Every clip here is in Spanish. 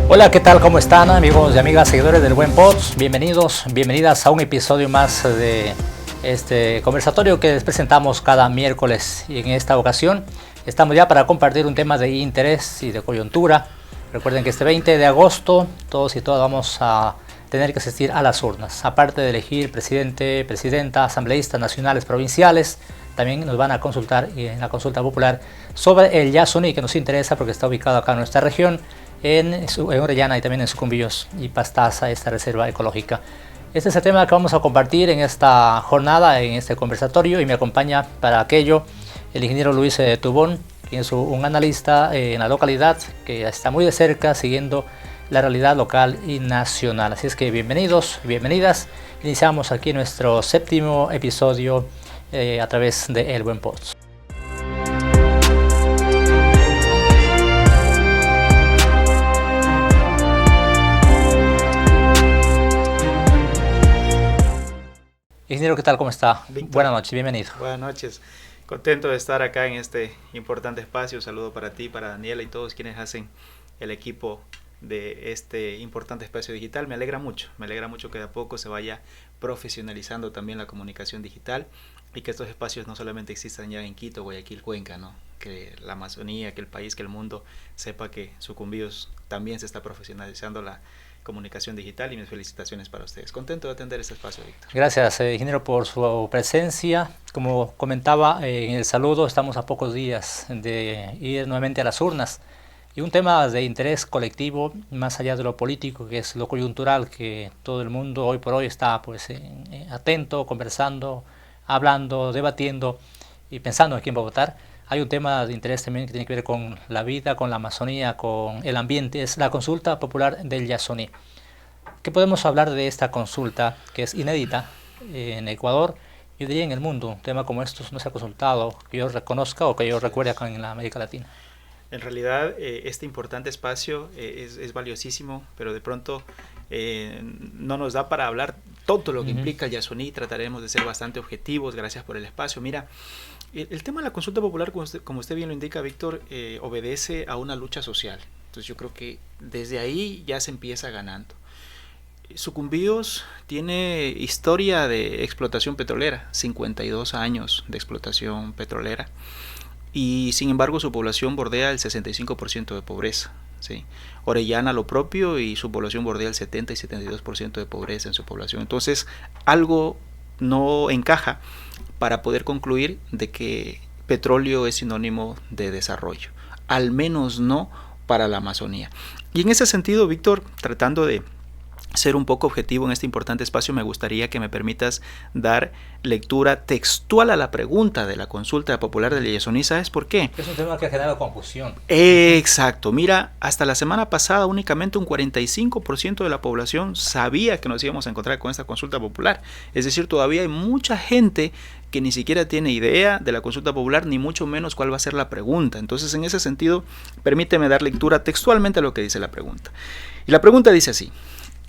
Hola, ¿qué tal? ¿Cómo están, amigos y amigas, seguidores del Buen Pods? Bienvenidos, bienvenidas a un episodio más de este conversatorio que les presentamos cada miércoles. Y en esta ocasión estamos ya para compartir un tema de interés y de coyuntura. Recuerden que este 20 de agosto todos y todas vamos a tener que asistir a las urnas. Aparte de elegir presidente, presidenta, asambleístas nacionales, provinciales, también nos van a consultar en la consulta popular sobre el Yasuní, que nos interesa porque está ubicado acá en nuestra región, en Orellana y también en Sucumbíos y Pastaza, esta reserva ecológica. Este es el tema que vamos a compartir en esta jornada, en este conversatorio, y me acompaña para aquello el ingeniero Luis Tubón, quien es un analista en la localidad que está muy de cerca siguiendo la realidad local y nacional. Así es que bienvenidos, bienvenidas. Iniciamos aquí nuestro séptimo episodio a través de El Buen Pods. Ingeniero, ¿qué tal? ¿Cómo está? Víctor, buenas noches, bienvenido. Buenas noches, contento de estar acá en este importante espacio. Saludo para ti, para Daniela y todos quienes hacen el equipo de este importante espacio digital. Me alegra mucho que de a poco se vaya profesionalizando también la comunicación digital y que estos espacios no solamente existan ya en Quito, Guayaquil, Cuenca, ¿no? Que la Amazonía, que el país, que el mundo sepa que Sucumbíos también se está profesionalizando la comunicación digital, y mis felicitaciones para ustedes. Contento de atender este espacio, Víctor. Gracias, ingeniero, por su presencia. Como comentaba en el saludo, estamos a pocos días de ir nuevamente a las urnas. Y un tema de interés colectivo, más allá de lo político, que es lo coyuntural, que todo el mundo hoy por hoy está pues atento, conversando, hablando, debatiendo y pensando en quién va a votar. Hay un tema de interés también que tiene que ver con la vida, con la Amazonía, con el ambiente. Es la consulta popular del Yasuní. ¿Qué podemos hablar de esta consulta que es inédita en Ecuador y diría en el mundo? Un tema como estos no se ha consultado, que yo reconozca o que yo recuerde acá en la América Latina. En realidad este importante espacio es valiosísimo, pero de pronto no nos da para hablar todo lo que implica el Yasuní. Trataremos de ser bastante objetivos. Gracias por el espacio. Mira, el tema de la consulta popular, como usted bien lo indica, Víctor, obedece a una lucha social. Entonces yo creo que desde ahí ya se empieza ganando. Sucumbíos tiene historia de explotación petrolera, 52 años de explotación petrolera. Y sin embargo su población bordea el 65% de pobreza, ¿sí? Orellana lo propio, y su población bordea el 70 y 72% de pobreza en su población. Entonces algo no encaja para poder concluir de que petróleo es sinónimo de desarrollo, al menos no para la Amazonía. Y en ese sentido, Víctor, tratando de ser un poco objetivo en este importante espacio, me gustaría que me permitas dar lectura textual a la pregunta de la consulta popular del Yasuní. ¿Sabes por qué? Es un tema que ha generado confusión. Exacto. Mira, hasta la semana pasada únicamente un 45% de la población sabía que nos íbamos a encontrar con esta consulta popular. Es decir, todavía hay mucha gente que ni siquiera tiene idea de la consulta popular, ni mucho menos cuál va a ser la pregunta. Entonces, en ese sentido, permíteme dar lectura textualmente a lo que dice la pregunta. Y la pregunta dice así: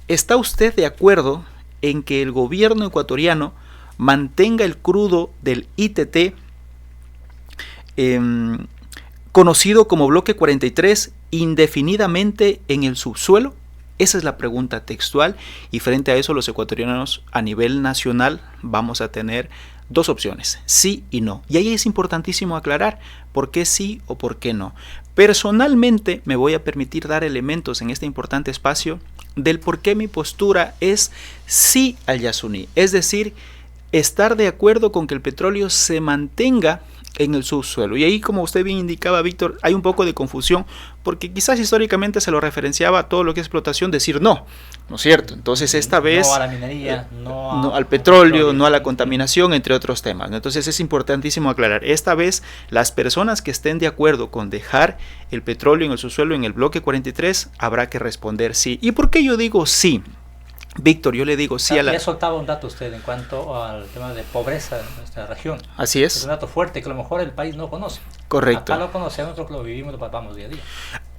¿está usted de acuerdo en que el gobierno ecuatoriano mantenga el crudo del ITT conocido como Bloque 43 indefinidamente en el subsuelo? Esa es la pregunta textual, y frente a eso los ecuatorianos a nivel nacional vamos a tener dos opciones, sí y no. Y ahí es importantísimo aclarar por qué sí o por qué no. Personalmente me voy a permitir dar elementos en este importante espacio del por qué mi postura es sí al Yasuní, es decir, estar de acuerdo con que el petróleo se mantenga en el subsuelo. Y ahí, como usted bien indicaba, Víctor, hay un poco de confusión, porque quizás históricamente se lo referenciaba a todo lo que es explotación, decir no es cierto. Entonces esta vez no a la minería, no al petróleo, no a la contaminación, entre otros temas. Entonces es importantísimo aclarar, esta vez las personas que estén de acuerdo con dejar el petróleo en el subsuelo en el bloque 43 habrá que responder sí. ¿Y por qué yo digo sí? Víctor, yo le digo sí a la... Ya soltaba un dato usted en cuanto al tema de pobreza en nuestra región. Así es. Es un dato fuerte que a lo mejor el país no conoce. Correcto. Acá lo conocemos, nosotros lo vivimos, lo palpamos día a día.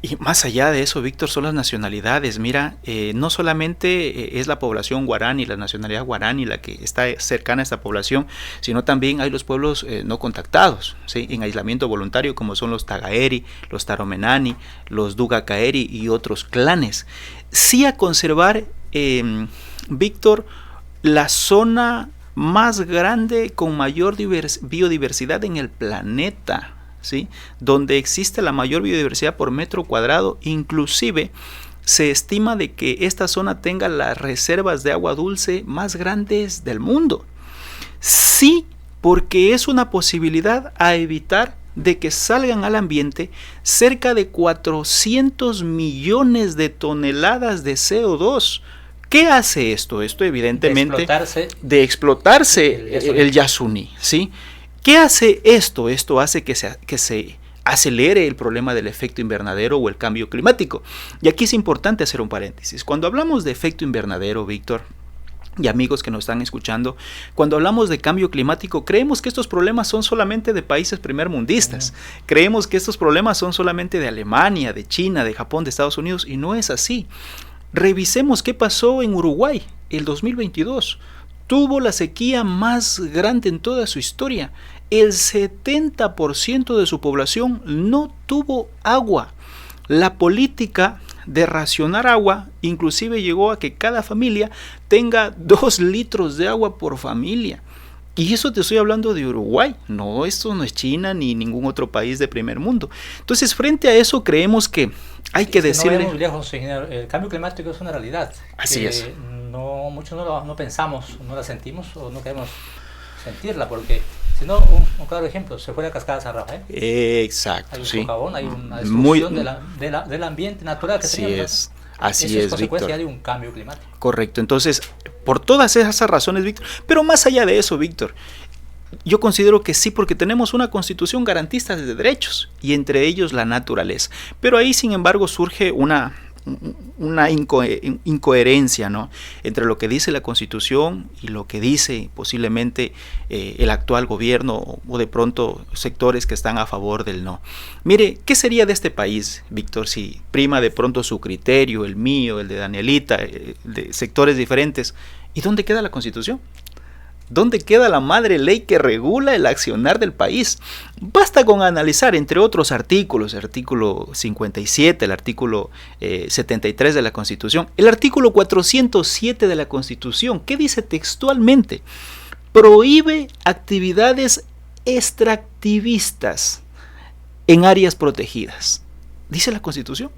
Y más allá de eso, Víctor, son las nacionalidades. Mira, no solamente es la población guaraní, la nacionalidad guaraní la que está cercana a esta población, sino también hay los pueblos no contactados, ¿sí? En aislamiento voluntario, como son los Tagaeri, los Taromenani, los Dugacaeri y otros clanes. Sí a conservar, Víctor, la zona más grande con mayor biodiversidad en el planeta, ¿sí? Donde existe la mayor biodiversidad por metro cuadrado. Inclusive se estima de que esta zona tenga las reservas de agua dulce más grandes del mundo. Sí, porque es una posibilidad a evitar de que salgan al ambiente cerca de 400 millones de toneladas de CO2. ¿Qué hace esto? Esto evidentemente de explotarse el Yasuní, ¿sí? ¿Qué hace esto? Esto hace que se acelere el problema del efecto invernadero o el cambio climático. Y aquí es importante hacer un paréntesis. Cuando hablamos de efecto invernadero, Víctor, y amigos que nos están escuchando, cuando hablamos de cambio climático, creemos que estos problemas son solamente de países primermundistas. Creemos que estos problemas son solamente de Alemania, de China, de Japón, de Estados Unidos, y no es así. Revisemos qué pasó en Uruguay el 2022. Tuvo la sequía más grande en toda su historia. El 70% de su población no tuvo agua. La política de racionar agua inclusive llegó a que cada familia tenga 2 litros de agua por familia. Y eso te estoy hablando de Uruguay. No, esto no es China ni ningún otro país de primer mundo. Entonces, frente a eso, creemos que hay que decirle... No vayamos lejos, ingeniero. El cambio climático es una realidad. Así es. Muchos no pensamos, no la sentimos o no queremos sentirla, porque si no, un claro ejemplo, se fue la cascada de San Rafael. Exacto, hay un sí. socavón, hay una destrucción del ambiente natural que tenemos. Así es, consecuencia Víctor. De un cambio climático. Correcto. Entonces, por todas esas razones, Víctor, pero más allá de eso, Víctor, yo considero que sí, porque tenemos una constitución garantista de derechos, y entre ellos la naturaleza. Pero ahí, sin embargo, surge una incoherencia, ¿no?, entre lo que dice la Constitución y lo que dice posiblemente el actual gobierno, o de pronto sectores que están a favor del no. Mire, ¿qué sería de este país, Víctor, si prima de pronto su criterio, el mío, el de Danielita, de sectores diferentes? ¿Y dónde queda la Constitución? ¿Dónde queda la madre ley que regula el accionar del país? Basta con analizar, entre otros artículos, el artículo 57, el artículo 73 de la Constitución, el artículo 407 de la Constitución. ¿Qué dice textualmente? Prohíbe actividades extractivistas en áreas protegidas. Dice la Constitución,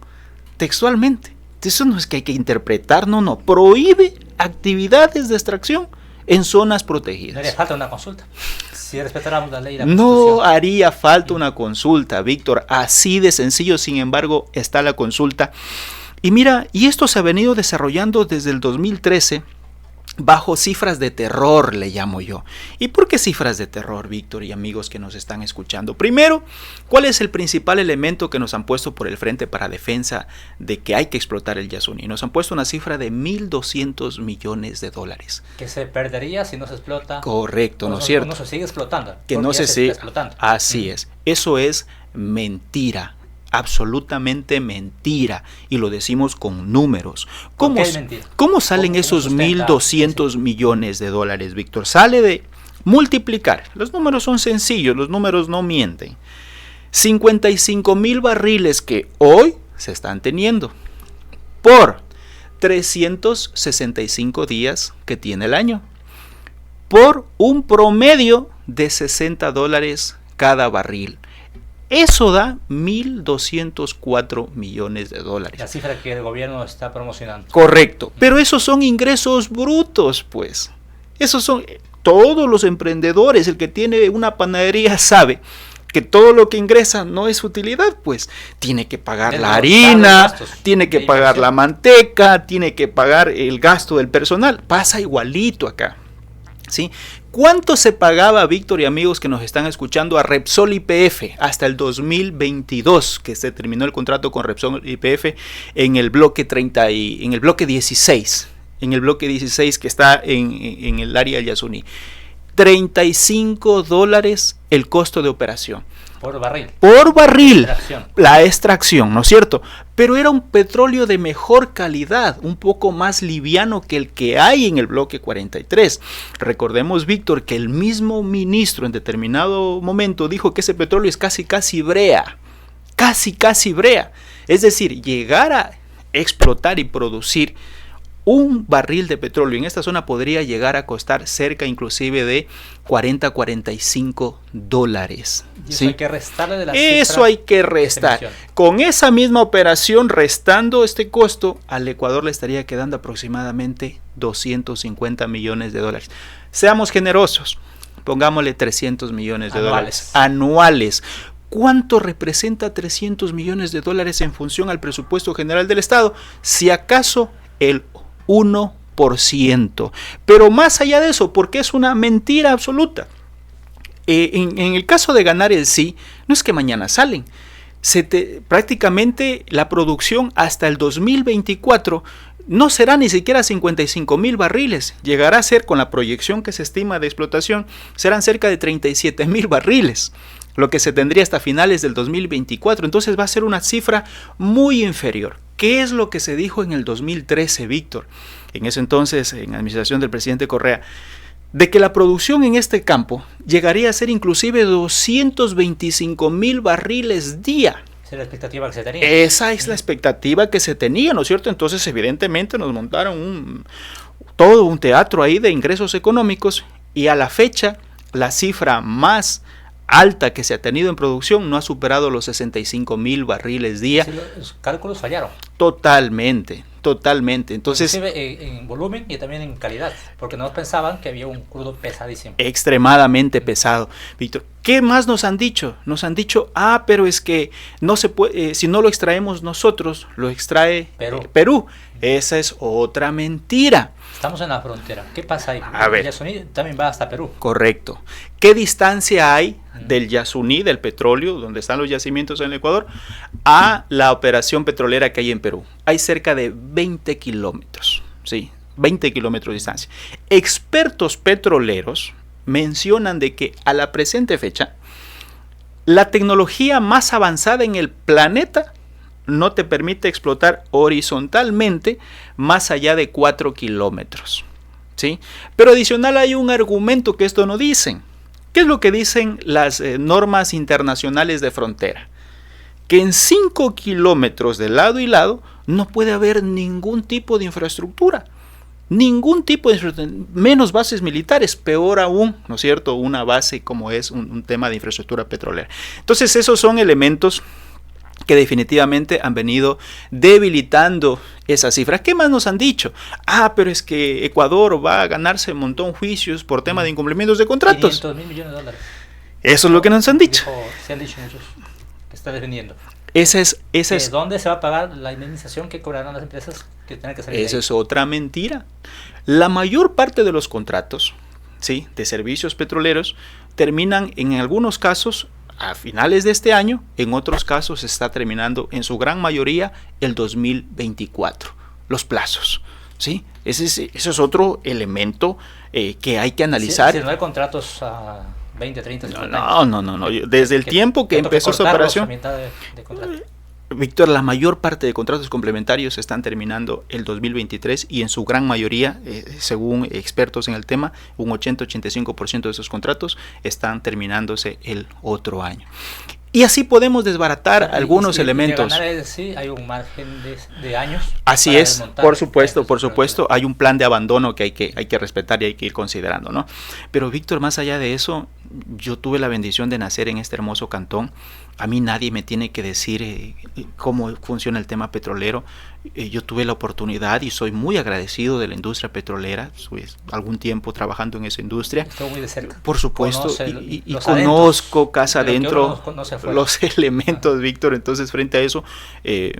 textualmente. Eso no es que hay que interpretar, no. Prohíbe actividades de extracción en zonas protegidas. No haría falta una consulta. Si respetáramos la ley y la Constitución. No haría falta una consulta, Víctor. Así de sencillo, sin embargo, está la consulta. Y mira, y esto se ha venido desarrollando desde el 2013 bajo cifras de terror, le llamo yo. ¿Y por qué cifras de terror, Víctor y amigos que nos están escuchando? Primero, ¿cuál es el principal elemento que nos han puesto por el frente para defensa de que hay que explotar el Yasuní? Nos han puesto una cifra de $1.200 millones. Que se perdería si no se explota. Correcto, ¿no es cierto? No se sigue explotando. Que no se sigue explotando. Así es. Eso es mentira. Absolutamente mentira, y lo decimos con números. ¿Cómo salen esos $1.200 millones, Víctor? Sale de multiplicar. Los números son sencillos, los números no mienten. 55,000 barriles que hoy se están teniendo por 365 días que tiene el año, por un promedio de $60 cada barril. Eso da $1.204 millones. La cifra que el gobierno está promocionando. Correcto, pero esos son ingresos brutos, pues. Esos son todos los emprendedores. El que tiene una panadería sabe que todo lo que ingresa no es utilidad, pues. Tiene que pagar la harina, tiene que pagar la manteca, tiene que pagar el gasto del personal. Pasa igualito acá, ¿sí? ¿Cuánto se pagaba, Víctor y amigos que nos están escuchando, a Repsol YPF hasta el 2022, que se terminó el contrato con Repsol YPF en el bloque 16? en el bloque 16 que está en el área del Yasuní. $35 el costo de operación. Por barril. Por barril. La extracción, ¿no es cierto? Pero era un petróleo de mejor calidad, un poco más liviano que el que hay en el bloque 43. Recordemos, Víctor, que el mismo ministro en determinado momento dijo que ese petróleo es casi brea. Casi brea. Es decir, llegar a explotar y producir un barril de petróleo en esta zona podría llegar a costar cerca inclusive de $40-45. Y eso ¿sí? hay que restarle de la Eso hay que restar. Con esa misma operación, restando este costo, al Ecuador le estaría quedando aproximadamente $250 millones. Seamos generosos, pongámosle $300 millones anuales. ¿Cuánto representa $300 millones en función al presupuesto general del Estado? Si acaso el 1%. Pero más allá de eso, porque es una mentira absoluta. En el caso de ganar el sí, no es que mañana salen. Prácticamente la producción hasta el 2024 no será ni siquiera 55,000 barriles. Llegará a ser, con la proyección que se estima de explotación, serán cerca de 37,000 barriles. Lo que se tendría hasta finales del 2024. Entonces va a ser una cifra muy inferior. ¿Qué es lo que se dijo en el 2013, Víctor? En ese entonces, en la administración del presidente Correa, de que la producción en este campo llegaría a ser inclusive 225,000 barriles día. Esa es la expectativa que se tenía. Esa es la expectativa que se tenía, ¿no es cierto? Entonces, evidentemente, nos montaron todo un teatro ahí de ingresos económicos y a la fecha, la cifra más alta que se ha tenido en producción no ha superado los 65,000 barriles día. Sí, los cálculos fallaron. Totalmente. Entonces, inclusive en volumen y también en calidad, porque no pensaban que había un crudo pesadísimo. Extremadamente pesado. Víctor, ¿qué más nos han dicho? Nos han dicho, pero es que no se puede, si no lo extraemos nosotros, lo extrae Perú. Esa es otra mentira. Estamos en la frontera. ¿Qué pasa ahí? El Yasuní también va hasta Perú. Correcto. ¿Qué distancia hay del Yasuní, del petróleo, donde están los yacimientos en el Ecuador, a la operación petrolera que hay en Perú? Hay cerca de 20 kilómetros, ¿sí? 20 kilómetros de distancia. Expertos petroleros mencionan de que a la presente fecha, la tecnología más avanzada en el planeta no te permite explotar horizontalmente más allá de 4 kilómetros, ¿sí? Pero adicional hay un argumento que esto no dicen. ¿Qué es lo que dicen las normas internacionales de frontera? Que en 5 kilómetros de lado y lado no puede haber ningún tipo de infraestructura. Menos bases militares, peor aún, ¿no es cierto? Una base como es un tema de infraestructura petrolera. Entonces esos son elementos que definitivamente han venido debilitando esa cifra. ¿Qué más nos han dicho? Pero es que Ecuador va a ganarse un montón de juicios por tema de incumplimientos de contratos. $500 millones. Eso es lo que nos han dicho. Se han dicho muchos que está defendiendo. ¿Dónde se va a pagar la indemnización que cobrarán las empresas que tengan que salir? Eso es otra mentira. La mayor parte de los contratos, ¿sí?, de servicios petroleros terminan en algunos casos a finales de este año, en otros casos se está terminando en su gran mayoría el 2024, los plazos, ¿sí? Ese es otro elemento que hay que analizar. Si no hay contratos a 20, 30, 50 años. No. Desde el tiempo que empezó esa operación, Víctor, la mayor parte de contratos complementarios están terminando el 2023 y en su gran mayoría, según expertos en el tema, un 80-85% de esos contratos están terminándose el otro año. Y así podemos desbaratar algunos elementos. Sí, hay un margen de años. Así es, por supuesto, hay un plan de abandono que hay que respetar y hay que ir considerando, ¿no? Pero Víctor, más allá de eso, yo tuve la bendición de nacer en este hermoso cantón. A mí nadie me tiene que decir cómo funciona el tema petrolero. Yo tuve la oportunidad y soy muy agradecido de la industria petrolera. Estuve algún tiempo trabajando en esa industria. Estoy muy de cerca. Por supuesto, y conozco casa adentro los elementos, Víctor. Entonces, frente a eso,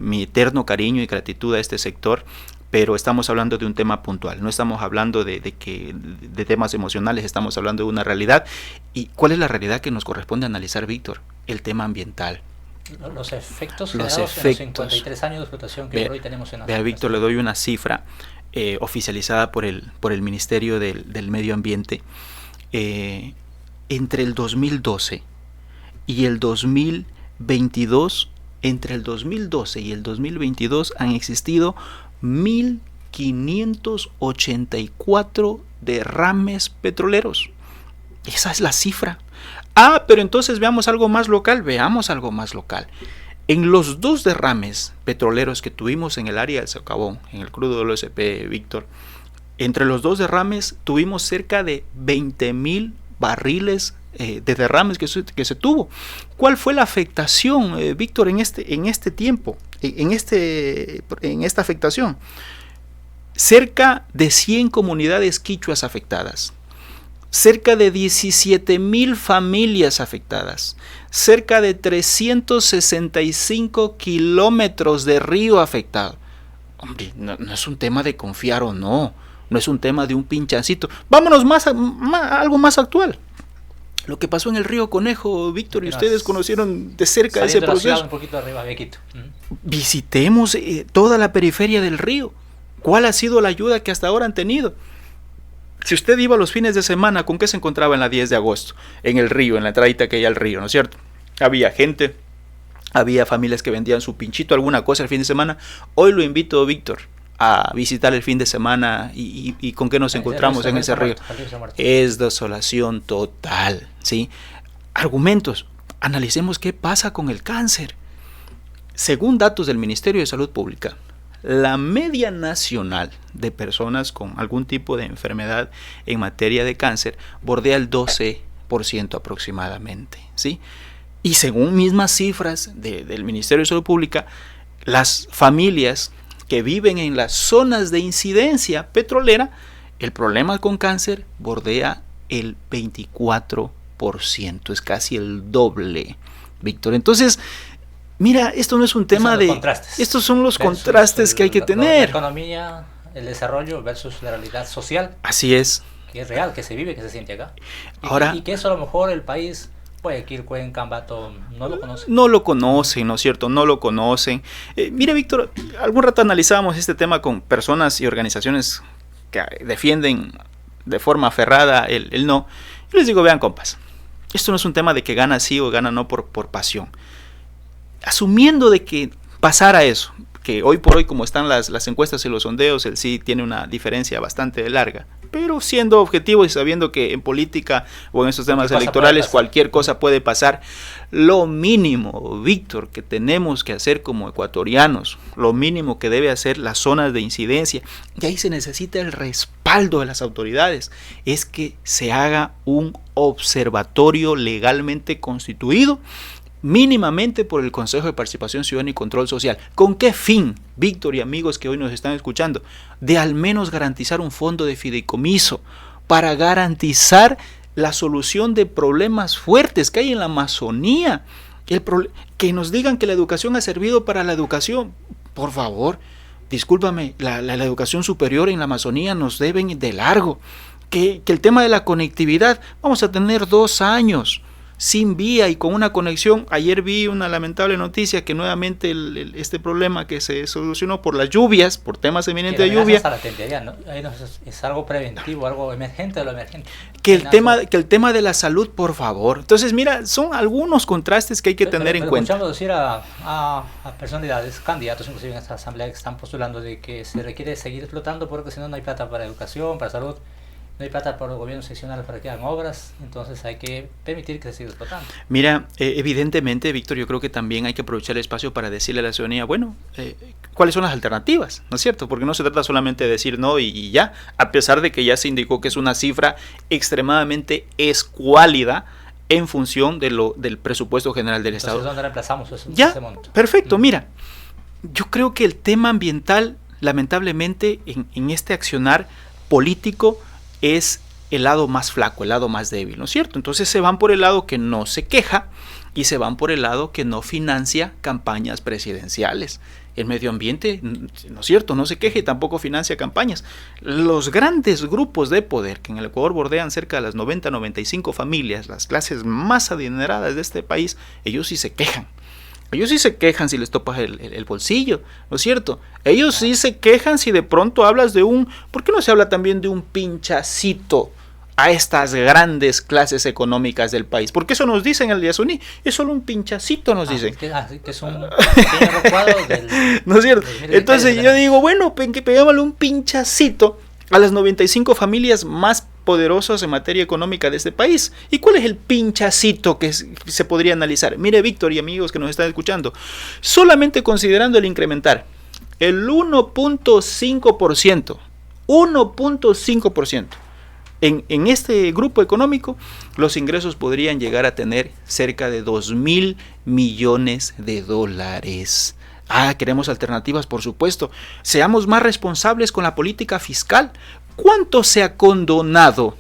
mi eterno cariño y gratitud a este sector. Pero estamos hablando de un tema puntual, no estamos hablando de temas emocionales, estamos hablando de una realidad. ¿Y cuál es la realidad que nos corresponde analizar, Víctor? El tema ambiental. Los efectos generados en los 53 años de explotación que hoy tenemos en la zona. Víctor, le doy una cifra. oficializada por el Ministerio del Medio Ambiente, entre el 2012 y el 2022, entre el 2012 y el 2022 han existido 1.584 derrames petroleros. Esa es la cifra. Pero entonces veamos algo más local. En los 2 derrames petroleros que tuvimos en el área del socavón, en el crudo del OSP, Víctor, entre los 2 derrames tuvimos cerca de 20,000 barriles de derrames que se tuvo. ¿Cuál fue la afectación, Víctor, en este tiempo, en esta afectación? Cerca de 100 comunidades quichuas afectadas, cerca de 17,000 familias afectadas, cerca de 365 kilómetros de río afectado. Hombre, no es un tema de confiar o no es un tema de un pinchancito. Vámonos a algo más actual. Lo que pasó en el río Conejo, Víctor, y ustedes conocieron de cerca ese proceso. Un poquito arriba, Visitemos toda la periferia del río. ¿Cuál ha sido la ayuda que hasta ahora han tenido? Si usted iba los fines de semana, ¿con qué se encontraba en la 10 de agosto? En el río, en la entradita que hay al río, ¿no es cierto? Había gente, había familias que vendían su pinchito, alguna cosa el fin de semana. Hoy lo invito, Víctor, a visitar el fin de semana y ¿con qué nos encontramos en ese río? Es desolación total, ¿sí? Argumentos. Analicemos qué pasa con el cáncer. Según datos del Ministerio de Salud Pública, la media nacional de personas con algún tipo de enfermedad en materia de cáncer bordea el 12% aproximadamente, ¿sí? Y según mismas cifras del Ministerio de Salud Pública, las familias que viven en las zonas de incidencia petrolera, el problema con cáncer bordea el 24%, es casi el doble, Víctor. Entonces, mira, esto no es un tema de... Estos son los contrastes que hay que tener. La economía, el desarrollo versus la realidad social. Así es. Que es real, que se vive, que se siente acá. Ahora, y que eso a lo mejor el país, Guayaquil, Cuenca, Ambato, no lo conocen. No lo conocen, ¿no es cierto? No lo conocen. Mire, Víctor, algún rato analizábamos este tema con personas y organizaciones que defienden de forma aferrada el no. Yo les digo, vean, compas, esto no es un tema de que gana sí o gana no por pasión. Asumiendo de que pasara eso, que hoy por hoy como están las encuestas y los sondeos, el sí tiene una diferencia bastante larga, pero siendo objetivos y sabiendo que en política o en estos temas electorales cualquier cosa puede pasar, lo mínimo, Víctor, que tenemos que hacer como ecuatorianos, lo mínimo que debe hacer las zonas de incidencia, y ahí se necesita el respaldo de las autoridades, es que se haga un observatorio legalmente constituido, mínimamente por el Consejo de Participación Ciudadana y Control Social. ¿Con qué fin, Víctor y amigos que hoy nos están escuchando? De al menos garantizar un fondo de fideicomiso para garantizar la solución de problemas fuertes que hay en la Amazonía. Que nos digan que la educación ha servido para la educación. Por favor, discúlpame, la educación superior en la Amazonía nos deben de largo. Que el tema de la conectividad, vamos a tener 2 años sin vía y con una conexión. Ayer vi una lamentable noticia que nuevamente este problema que se solucionó por las lluvias, por temas eminentes de lluvia, ¿no? Ahí es algo preventivo, algo emergente de lo emergente. Que el tema de la salud, por favor. Entonces, mira, son algunos contrastes que hay que tener en cuenta. Escuchamos decir a personalidades, candidatos inclusive en esta asamblea, que están postulando de que se requiere seguir explotando porque si no, no hay plata para educación, para salud. No hay plata por el gobierno seccional para que hagan obras, entonces hay que permitir que se siga explotando. Mira, evidentemente, Víctor, yo creo que también hay que aprovechar el espacio para decirle a la ciudadanía, bueno, ¿cuáles son las alternativas? ¿No es cierto? Porque no se trata solamente de decir no y ya, a pesar de que ya se indicó que es una cifra extremadamente escuálida en función del presupuesto general del Estado. Entonces, ¿dónde reemplazamos ese monto? Perfecto, mira, yo creo que el tema ambiental, lamentablemente, en este accionar político, es el lado más flaco, el lado más débil, ¿no es cierto? Entonces se van por el lado que no se queja y se van por el lado que no financia campañas presidenciales. El medio ambiente, ¿no es cierto?, no se queja y tampoco financia campañas. Los grandes grupos de poder que en el Ecuador bordean cerca de las 90-95 familias, las clases más adineradas de este país, ellos sí se quejan. Ellos sí se quejan si les topas el bolsillo, ¿no es cierto? Ellos sí se quejan si de pronto hablas de un... ¿Por qué no se habla también de un pinchacito a estas grandes clases económicas del país? Porque eso nos dicen el Yasuní, es solo un pinchacito, nos dicen. Que es un pequeño recuadro del... ¿No es cierto? Entonces yo digo, bueno, que pegámosle un pinchacito a las 95 familias más poderosos en materia económica de este país. ¿Y cuál es el pinchacito que se podría analizar? Mire, Víctor y amigos que nos están escuchando, solamente considerando el incrementar el 1.5%, en este grupo económico, los ingresos podrían llegar a tener cerca de 2.000 millones de dólares. Queremos alternativas, por supuesto. Seamos más responsables con la política fiscal. ¿Cuánto se ha condonado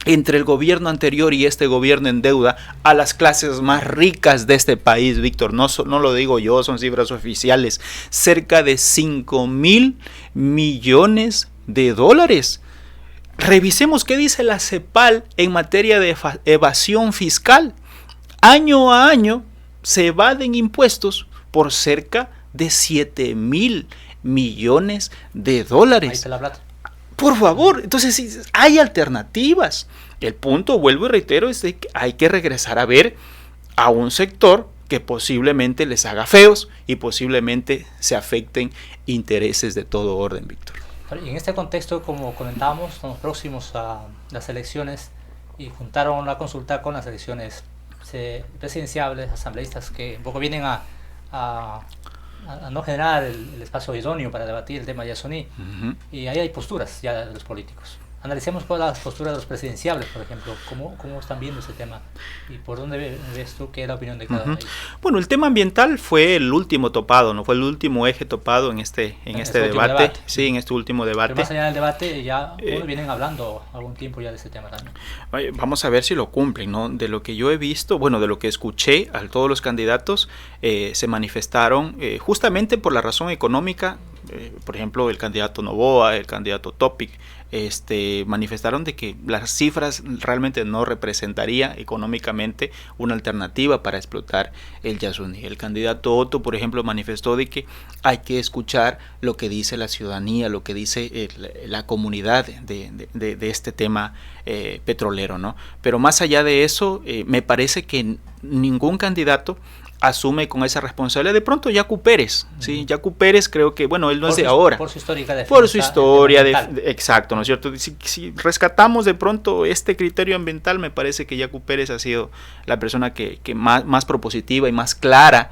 entre el gobierno anterior y este gobierno en deuda a las clases más ricas de este país, Víctor? No lo digo yo, son cifras oficiales. Cerca de 5.000 millones de dólares. Revisemos qué dice la CEPAL en materia de evasión fiscal. Año a año se evaden impuestos por cerca de 7.000 millones de dólares. Ahí está la plata. Por favor, entonces sí, hay alternativas. El punto, vuelvo y reitero, es de que hay que regresar a ver a un sector que posiblemente les haga feos y posiblemente se afecten intereses de todo orden, Víctor. Y en este contexto, como comentábamos, estamos próximos a las elecciones y juntaron la consulta con las elecciones presidenciales, asambleístas, que un poco vienen a no generar el espacio idóneo para debatir el tema Yasuní. Y ahí hay posturas ya de los políticos. Analicemos cuál es la postura de los presidenciables, por ejemplo, cómo están viendo ese tema y por dónde ves tú qué es la opinión de cada uno. Bueno, el tema ambiental fue el último topado, ¿no? Fue el último eje topado en este debate. Sí, en este último debate. Pero más allá del debate, ya vienen hablando algún tiempo ya de ese tema también. Vamos a ver si lo cumplen, ¿no? De lo que yo he visto, bueno, de lo que escuché a todos los candidatos, se manifestaron justamente por la razón económica. Por ejemplo, el candidato Novoa, el candidato Topic, manifestaron de que las cifras realmente no representaría económicamente una alternativa para explotar el Yasuní. El candidato Otto, por ejemplo, manifestó de que hay que escuchar lo que dice la ciudadanía, lo que dice la comunidad de este tema petrolero, ¿no? Pero más allá de eso, me parece que ningún candidato asume con esa responsabilidad. De pronto Yacu Pérez, ¿sí? Yacu Pérez creo que, bueno, él no es de ahora. Por su histórica defensa. Por su historia, exacto, ¿no es cierto? Si rescatamos de pronto este criterio ambiental, me parece que Yacu Pérez ha sido la persona que más propositiva y más clara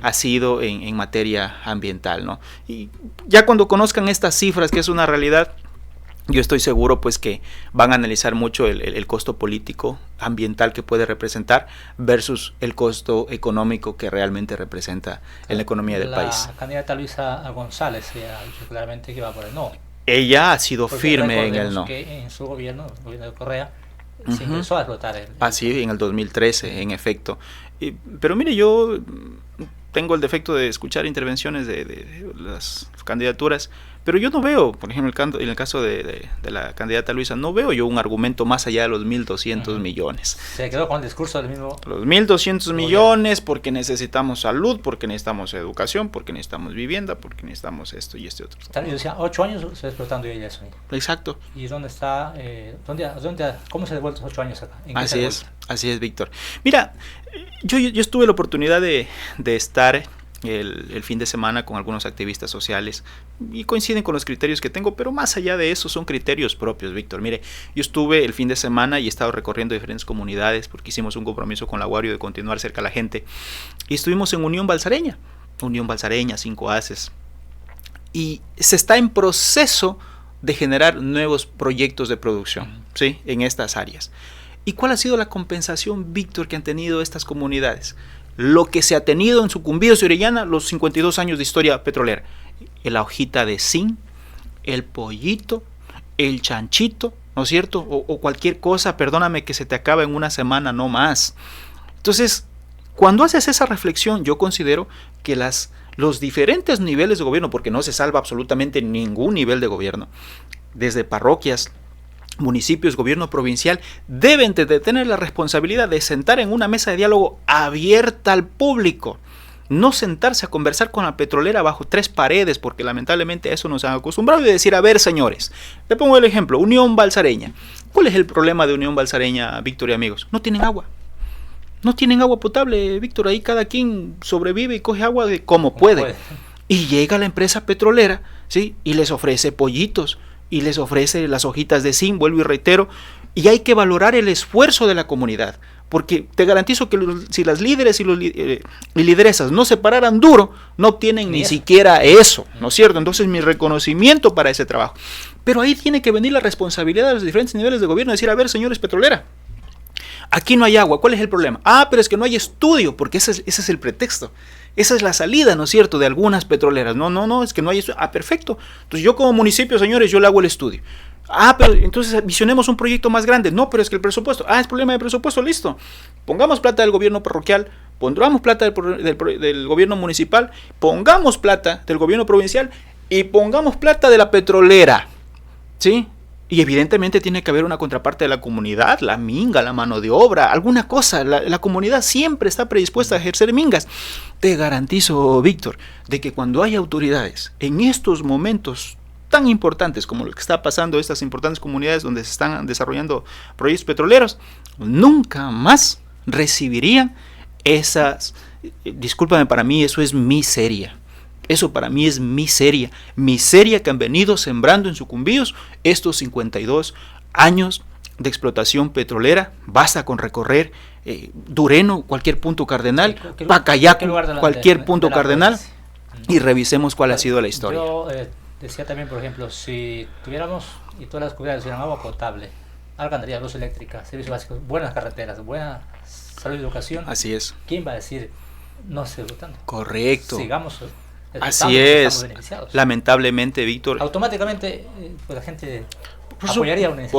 ha sido en materia ambiental, ¿no? Y ya cuando conozcan estas cifras, que es una realidad, yo estoy seguro pues que van a analizar mucho el costo político ambiental que puede representar versus el costo económico que realmente representa en la economía del país. La candidata Luisa González ha dicho claramente que va por el no. Ella ha sido firme en el no. Que en su gobierno, el gobierno de Correa, se empezó a explotar sí, en el 2013, en efecto. Pero mire, yo tengo el defecto de escuchar intervenciones de las candidaturas, pero yo no veo, por ejemplo, en el caso de la candidata Luisa, no veo yo un argumento más allá de los 1.200 millones. Se quedó con el discurso del mismo. Los 1.200 millones porque necesitamos salud, porque necesitamos educación, porque necesitamos vivienda, porque necesitamos esto y este otro. Yo decía, 8 años se está explotando ya eso. Exacto. ¿Y dónde está? ¿Cómo se ha devuelto 8 años acá? Así es, Víctor. Mira, yo estuve la oportunidad de estar el fin de semana con algunos activistas sociales y coinciden con los criterios que tengo, pero más allá de eso son criterios propios, Víctor. Mire, yo estuve el fin de semana y he estado recorriendo diferentes comunidades porque hicimos un compromiso con la Guario de continuar cerca a la gente y estuvimos en Unión Balsareña, 5 Haces, y se está en proceso de generar nuevos proyectos de producción, ¿sí? En estas áreas. ¿Y cuál ha sido la compensación, Víctor, que han tenido estas comunidades? Lo que se ha tenido en Sucumbíos y Orellana los 52 años de historia petrolera. La hojita de zinc, el pollito, el chanchito, ¿no es cierto? O cualquier cosa, perdóname, que se te acaba en una semana, no más. Entonces, cuando haces esa reflexión, yo considero que los diferentes niveles de gobierno, porque no se salva absolutamente ningún nivel de gobierno, desde parroquias, municipios, gobierno provincial, deben de tener la responsabilidad de sentar en una mesa de diálogo abierta al público no sentarse a conversar con la petrolera bajo 3 paredes, porque lamentablemente a eso nos han acostumbrado, y decir, a ver, señores, le pongo el ejemplo, Unión Balsareña. ¿Cuál es el problema de Unión Balsareña, Víctor y amigos? No tienen agua. No tienen agua potable, Víctor. Ahí cada quien sobrevive y coge agua de como puede. Y llega la empresa petrolera, ¿sí? Y les ofrece pollitos, y les ofrece las hojitas de zinc, vuelvo y reitero, y hay que valorar el esfuerzo de la comunidad, porque te garantizo que si las líderes y lideresas no se pararan duro, no obtienen ni siquiera eso, ¿no es cierto? Entonces mi reconocimiento para ese trabajo. Pero ahí tiene que venir la responsabilidad de los diferentes niveles de gobierno, decir, a ver, señores petrolera, aquí no hay agua, ¿cuál es el problema? Pero es que no hay estudio, porque ese es el pretexto. Esa es la salida, ¿no es cierto?, de algunas petroleras. No, es que no hay estudio. Perfecto. Entonces yo como municipio, señores, yo le hago el estudio. Pero entonces visionemos un proyecto más grande. No, pero es que el presupuesto. Es problema de presupuesto, listo. Pongamos plata del gobierno parroquial, pongamos plata del gobierno municipal, pongamos plata del gobierno provincial y pongamos plata de la petrolera, ¿sí? Y evidentemente tiene que haber una contraparte de la comunidad, la minga, la mano de obra, alguna cosa. La comunidad siempre está predispuesta a ejercer mingas. Te garantizo, Víctor, de que cuando hay autoridades en estos momentos tan importantes como lo que está pasando en estas importantes comunidades donde se están desarrollando proyectos petroleros, nunca más recibirían esas... Discúlpame, para mí eso es miseria. Eso para mí es miseria que han venido sembrando en Sucumbíos estos 52 años de explotación petrolera. Basta con recorrer Dureno, cualquier punto cardenal, Pacayaco, cualquier punto cardenal, y revisemos cuál ha sido la historia. Yo decía también, por ejemplo, si tuviéramos y todas las comunidades tuvieran agua potable, alcantarilla, luz eléctrica, servicios básicos, buenas carreteras, buena salud y educación, así es. ¿Quién va a decir no se votando? Correcto. Sigamos. Así es. Lamentablemente, Víctor. Automáticamente, pues la gente apoyaría una iniciativa.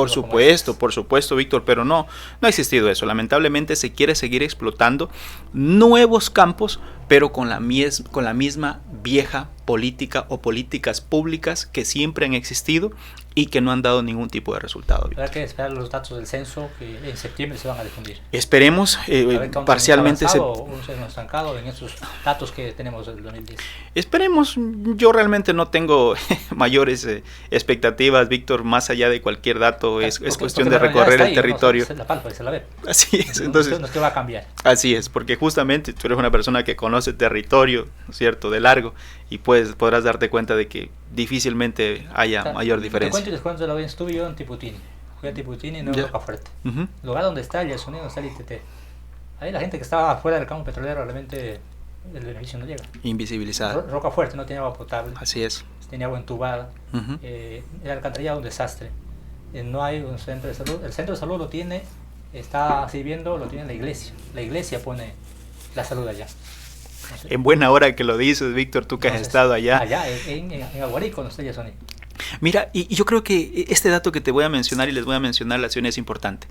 Por supuesto, Víctor, pero no ha existido eso. Lamentablemente se quiere seguir explotando nuevos campos, pero con la misma vieja política o políticas públicas que siempre han existido y que no han dado ningún tipo de resultado. Habrá que esperar los datos del censo que en septiembre se van a difundir. Esperemos, parcialmente un estancado en esos datos que tenemos del 2010. Esperemos, yo realmente no tengo mayores expectativas, Víctor, más allá de cualquier dato, es cuestión de recorrer el territorio. La palpa, se la ve. Así es, entonces. ¿Qué va a cambiar? Así es, porque justamente tú eres una persona que conoce territorio, ¿no es cierto?, de largo, y podrás darte cuenta de que difícilmente haya mayor diferencia. Te cuento la vez estuve yo en Tiputini. Fui a Tiputini y no en Rocafuerte. Lugar donde está el Yasuní, donde está el ITT. Ahí la gente que estaba fuera del campo petrolero realmente el beneficio no llega. Invisibilizada. Rocafuerte no tenía agua potable. Así es. Tenía agua entubada. El alcantarillado un desastre. No hay un centro de salud. El centro de salud está sirviendo, lo tiene la iglesia. La iglesia pone la salud allá. En buena hora que lo dices, Víctor, tú que has estado allá. Allá, en Aguarico, donde está Yasuní. Mira, y yo creo que este dato que te voy a mencionar y les voy a mencionar la acción es importante.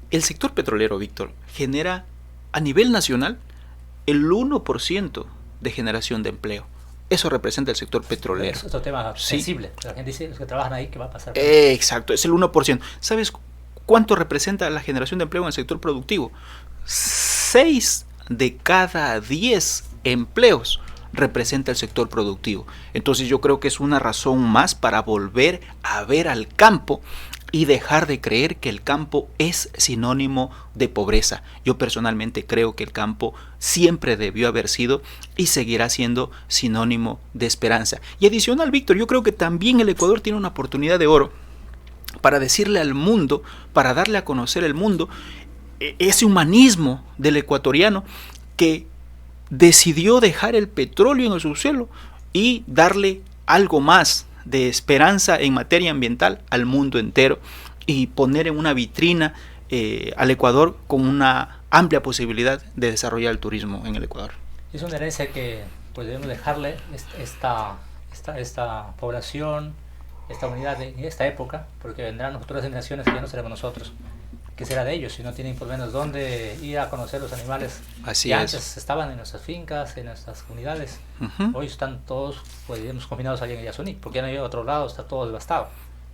El sector petrolero, Víctor, genera a nivel nacional el 1% de generación de empleo. Eso representa el sector petrolero. Es otro tema sensible. La gente dice, los que trabajan ahí, ¿qué va a pasar? Exacto, es el 1%. ¿Sabes cuánto representa la generación de empleo en el sector productivo? 6 de cada 10 empleos representa el sector productivo. Entonces yo creo que es una razón más para volver a ver al campo y dejar de creer que el campo es sinónimo de pobreza. Yo personalmente creo que el campo siempre debió haber sido y seguirá siendo sinónimo de esperanza. Y adicional, Víctor, yo creo que también el Ecuador tiene una oportunidad de oro para decirle al mundo, para darle a conocer al mundo ese humanismo del ecuatoriano que decidió dejar el petróleo en el subsuelo y darle algo más de esperanza en materia ambiental al mundo entero y poner en una vitrina al Ecuador con una amplia posibilidad de desarrollar el turismo en el Ecuador. Es una herencia que pues debemos dejarle esta población, esta unidad en esta época, porque vendrán futuras generaciones que ya no seremos nosotros. ¿Qué será de ellos si no tienen por lo menos dónde ir a conocer los animales que antes estaban en nuestras fincas, en nuestras comunidades? Hoy están todos, pues digamos, confinados allá en Yasuní, porque ya no hay otro lado, está todo devastado.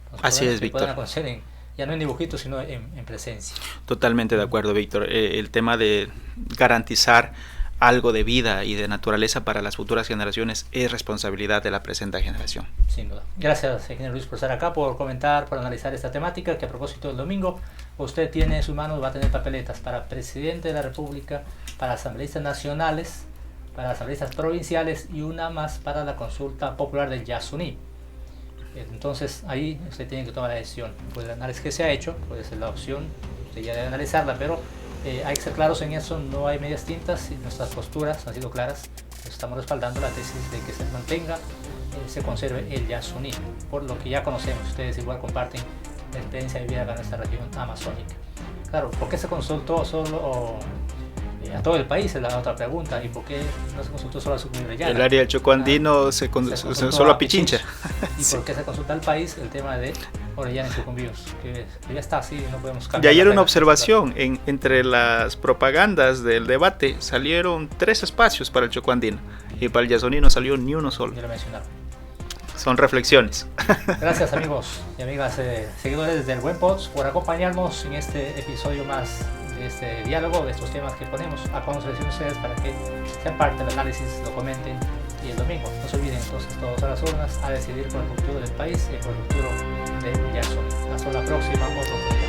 Entonces, así es, Víctor. Pueden conocer ya no en dibujitos, sino en presencia. Totalmente de acuerdo, Víctor. El tema de garantizar algo de vida y de naturaleza para las futuras generaciones es responsabilidad de la presente generación. Sin duda. Gracias, ingeniero Luis, por estar acá, por comentar, por analizar esta temática, que a propósito del domingo, usted tiene en sus manos, va a tener papeletas para presidente de la República, para asambleístas nacionales, para asambleístas provinciales y una más para la consulta popular del Yasuní. Entonces ahí usted tiene que tomar la decisión. Pues el análisis que se ha hecho puede ser la opción, usted ya debe analizarla, pero hay que ser claros en eso, no hay medias tintas y nuestras posturas han sido claras. Estamos respaldando la tesis de que se mantenga, se conserve el Yasuní, por lo que ya conocemos. Ustedes igual comparten la experiencia vivida acá en nuestra región amazónica. Claro, ¿por qué se consultó solo a todo el país? Es la otra pregunta. ¿Y por qué no se consultó solo a Sucumbibrayana? El área del Chocó andino se solo a Pichincha. ¿Y por qué se consulta al país el tema de Orellana y Sucumbíos? Que ya está así, no podemos Y cambiar. ayer una observación, entre las propagandas del debate salieron 3 espacios para el Chocó andino y para el Yasuní no salió ni uno solo. Ya lo mencionaba. Son reflexiones. Gracias amigos y amigas seguidores del Buen Pods por acompañarnos en este episodio más de este diálogo, de estos temas que ponemos a consideración de ustedes para que sean parte del análisis, lo comenten. Y el domingo, no se olviden entonces todos a las urnas a decidir por el futuro del país y por el futuro de Yasuní. Hasta la próxima, otro día.